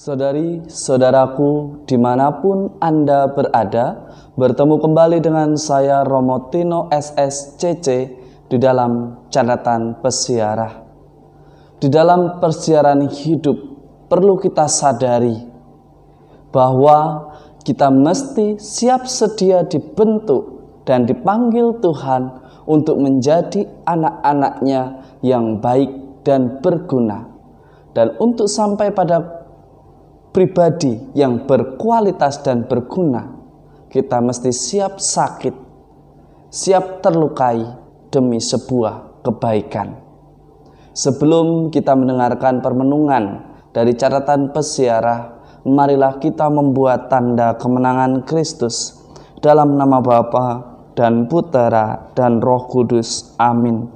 Saudari-saudaraku, dimanapun Anda berada, bertemu kembali dengan saya Romo Tino SSCC di dalam catatan pesiarah. Di dalam persiaran hidup perlu kita sadari bahwa kita mesti siap sedia dibentuk dan dipanggil Tuhan untuk menjadi anak-anaknya yang baik dan berguna. Dan untuk sampai pada pribadi yang berkualitas dan berguna, kita mesti siap sakit, siap terlukai demi sebuah kebaikan. Sebelum kita mendengarkan permenungan dari catatan pesiarah, marilah kita membuat tanda kemenangan Kristus dalam nama Bapa dan Putera dan Roh Kudus. Amin.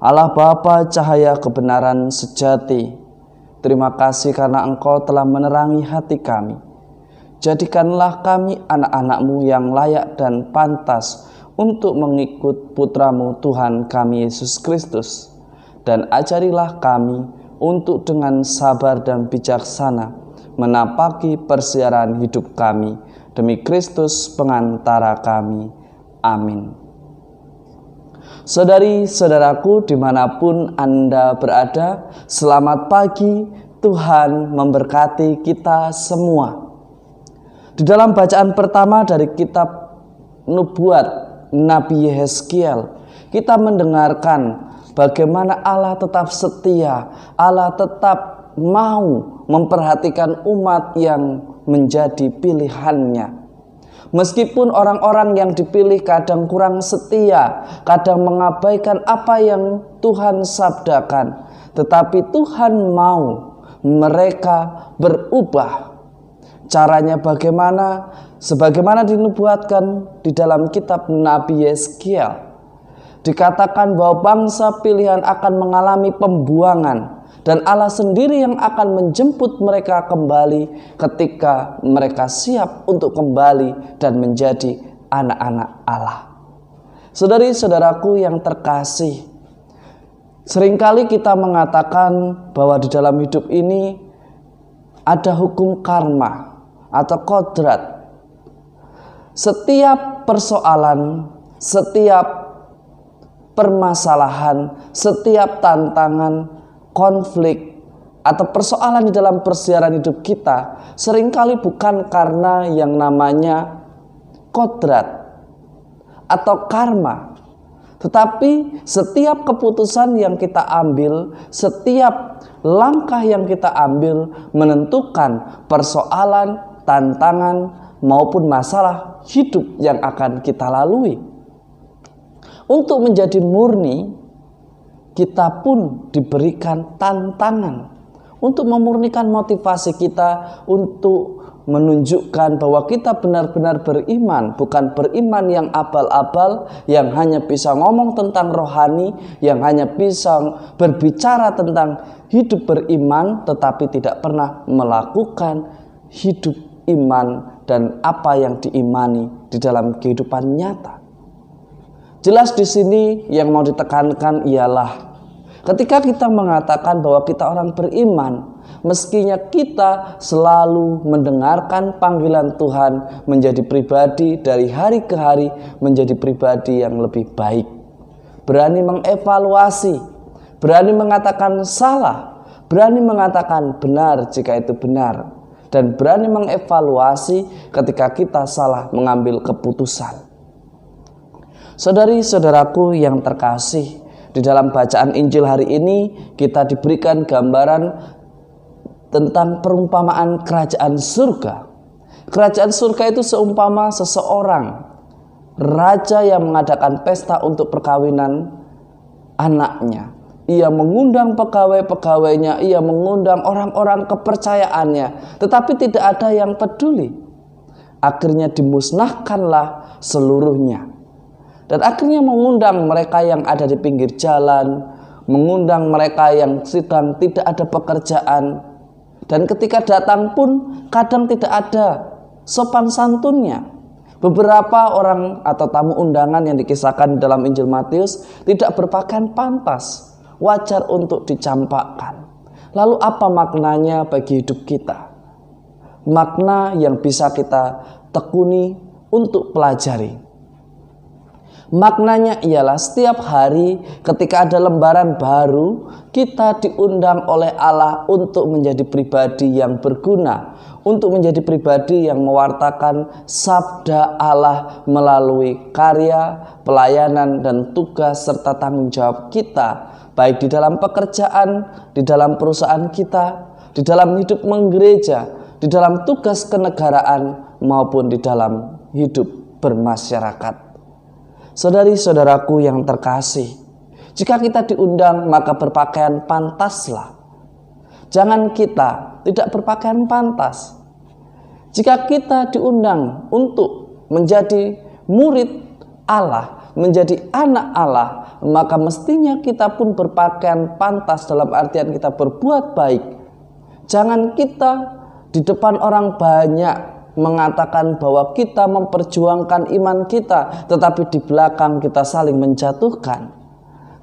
Allah Bapa, cahaya kebenaran sejati, terima kasih karena Engkau telah menerangi hati kami. Jadikanlah kami anak-anak-Mu yang layak dan pantas untuk mengikut Putra-Mu Tuhan kami Yesus Kristus. Dan ajarilah kami untuk dengan sabar dan bijaksana menapaki persiaran hidup kami demi Kristus pengantara kami. Amin. Saudari-saudaraku, dimanapun Anda berada, selamat pagi. Tuhan memberkati kita semua. Di dalam bacaan pertama dari kitab Nubuat Nabi Yehezkiel, kita mendengarkan bagaimana Allah tetap setia, Allah tetap mau memperhatikan umat yang menjadi pilihannya. Meskipun orang-orang yang dipilih kadang kurang setia, kadang mengabaikan apa yang Tuhan sabdakan, tetapi Tuhan mau mereka berubah. Caranya bagaimana? Sebagaimana dinubuatkan di dalam kitab Nabi Yehezkiel, dikatakan bahwa bangsa pilihan akan mengalami pembuangan, dan Allah sendiri yang akan menjemput mereka kembali ketika mereka siap untuk kembali dan menjadi anak-anak Allah. Saudari-saudaraku yang terkasih, seringkali kita mengatakan bahwa di dalam hidup ini ada hukum karma atau kodrat. Setiap persoalan, setiap permasalahan, setiap tantangan, konflik atau persoalan di dalam persiaran hidup kita seringkali bukan karena yang namanya kodrat atau karma, tetapi setiap keputusan yang kita ambil, setiap langkah yang kita ambil menentukan persoalan, tantangan maupun masalah hidup yang akan kita lalui. Untuk menjadi murni, kita pun diberikan tantangan untuk memurnikan motivasi kita, untuk menunjukkan bahwa kita benar-benar beriman, bukan beriman yang abal-abal, yang hanya bisa ngomong tentang rohani, yang hanya bisa berbicara tentang hidup beriman, tetapi tidak pernah melakukan hidup iman dan apa yang diimani di dalam kehidupan nyata. Jelas di sini yang mau ditekankan ialah ketika kita mengatakan bahwa kita orang beriman, mestinya kita selalu mendengarkan panggilan Tuhan menjadi pribadi dari hari ke hari, menjadi pribadi yang lebih baik. Berani mengevaluasi, berani mengatakan salah, berani mengatakan benar jika itu benar, dan berani mengevaluasi ketika kita salah mengambil keputusan. Saudari-saudaraku yang terkasih, di dalam bacaan Injil hari ini kita diberikan gambaran tentang perumpamaan kerajaan surga. Kerajaan surga itu seumpama seseorang raja yang mengadakan pesta untuk perkawinan anaknya. Ia mengundang pegawai-pegawainya, ia mengundang orang-orang kepercayaannya, tetapi tidak ada yang peduli. Akhirnya dimusnahkanlah seluruhnya. Dan akhirnya mengundang mereka yang ada di pinggir jalan, mengundang mereka yang sedang tidak ada pekerjaan. Dan ketika datang pun kadang tidak ada sopan santunnya. Beberapa orang atau tamu undangan yang dikisahkan dalam Injil Matius tidak berpakaian pantas, wajar untuk dicampakkan. Lalu apa maknanya bagi hidup kita? makna yang bisa kita tekuni untuk pelajari. Maknanya ialah setiap hari ketika ada lembaran baru, kita diundang oleh Allah untuk menjadi pribadi yang berguna, untuk menjadi pribadi yang mewartakan sabda Allah melalui karya, pelayanan, dan tugas serta tanggung jawab kita, baik di dalam pekerjaan, di dalam perusahaan kita, di dalam hidup menggereja, di dalam tugas kenegaraan, maupun di dalam hidup bermasyarakat. Saudari-saudaraku yang terkasih, jika kita diundang maka berpakaian pantaslah. Jangan kita tidak berpakaian pantas. Jika kita diundang untuk menjadi murid Allah, menjadi anak Allah, maka mestinya kita pun berpakaian pantas dalam artian kita berbuat baik. Jangan kita di depan orang banyak mengatakan bahwa kita memperjuangkan iman kita, tetapi di belakang kita saling menjatuhkan.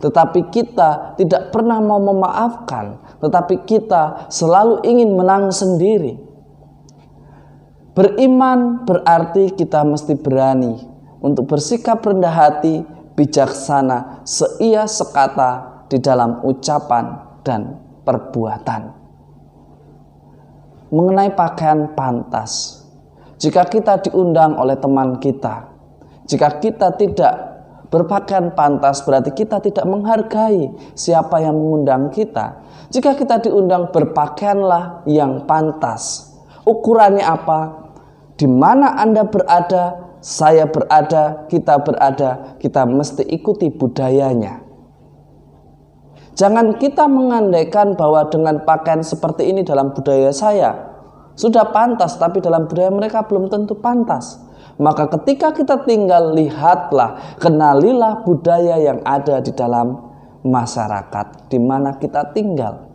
Tetapi kita tidak pernah mau memaafkan, tetapi kita selalu ingin menang sendiri. Beriman berarti kita mesti berani untuk bersikap rendah hati, bijaksana, seia sekata di dalam ucapan dan perbuatan. Mengenai pakaian pantas, jika kita diundang oleh teman kita, jika kita tidak berpakaian pantas, berarti kita tidak menghargai siapa yang mengundang kita. Jika kita diundang, berpakaianlah yang pantas. Ukurannya apa? Di mana Anda berada, saya berada, kita mesti ikuti budayanya. Jangan kita mengandaikan bahwa dengan pakaian seperti ini dalam budaya saya sudah pantas, tapi dalam budaya mereka belum tentu pantas. Maka ketika kita tinggal, lihatlah, kenalilah budaya yang ada di dalam masyarakat di mana kita tinggal.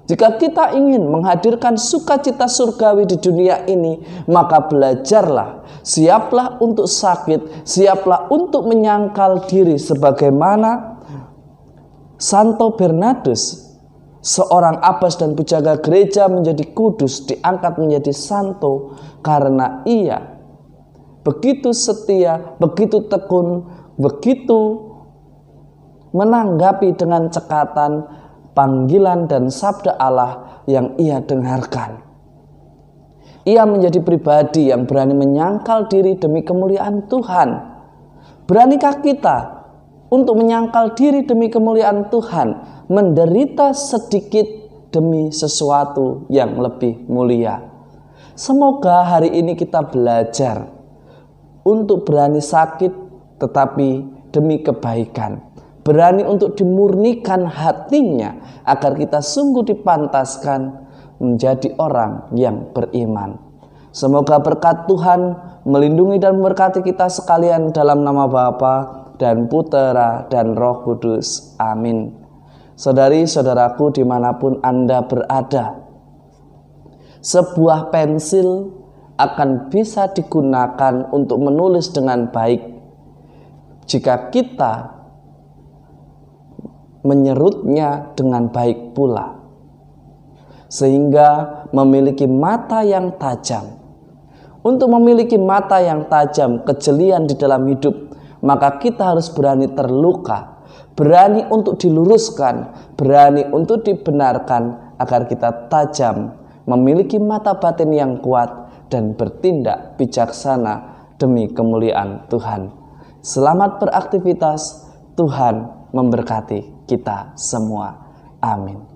Jika kita ingin menghadirkan sukacita surgawi di dunia ini, maka belajarlah, siaplah untuk sakit, siaplah untuk menyangkal diri sebagaimana Santo Bernardus, seorang abbas dan penjaga gereja menjadi kudus, diangkat menjadi santo karena ia begitu setia, begitu tekun, begitu menanggapi dengan cekatan panggilan dan sabda Allah yang ia dengarkan. Ia menjadi pribadi yang berani menyangkal diri demi kemuliaan Tuhan. Beranikah kita untuk menyangkal diri demi kemuliaan Tuhan, menderita sedikit demi sesuatu yang lebih mulia? Semoga hari ini kita belajar untuk berani sakit tetapi demi kebaikan, berani untuk dimurnikan hatinya agar kita sungguh dipantaskan menjadi orang yang beriman. Semoga berkat Tuhan melindungi dan memberkati kita sekalian dalam nama Bapa dan Putera dan Roh Kudus. Amin. Saudari-saudaraku dimanapun Anda berada, sebuah pensil akan bisa digunakan untuk menulis dengan baik jika kita menyerutnya dengan baik pula, sehingga memiliki mata yang tajam. Untuk memiliki mata yang tajam, kejelian di dalam hidup, maka kita harus berani terluka, berani untuk diluruskan, berani untuk dibenarkan agar kita tajam, memiliki mata batin yang kuat dan bertindak bijaksana demi kemuliaan Tuhan. Selamat beraktivitas, Tuhan memberkati kita semua. Amin.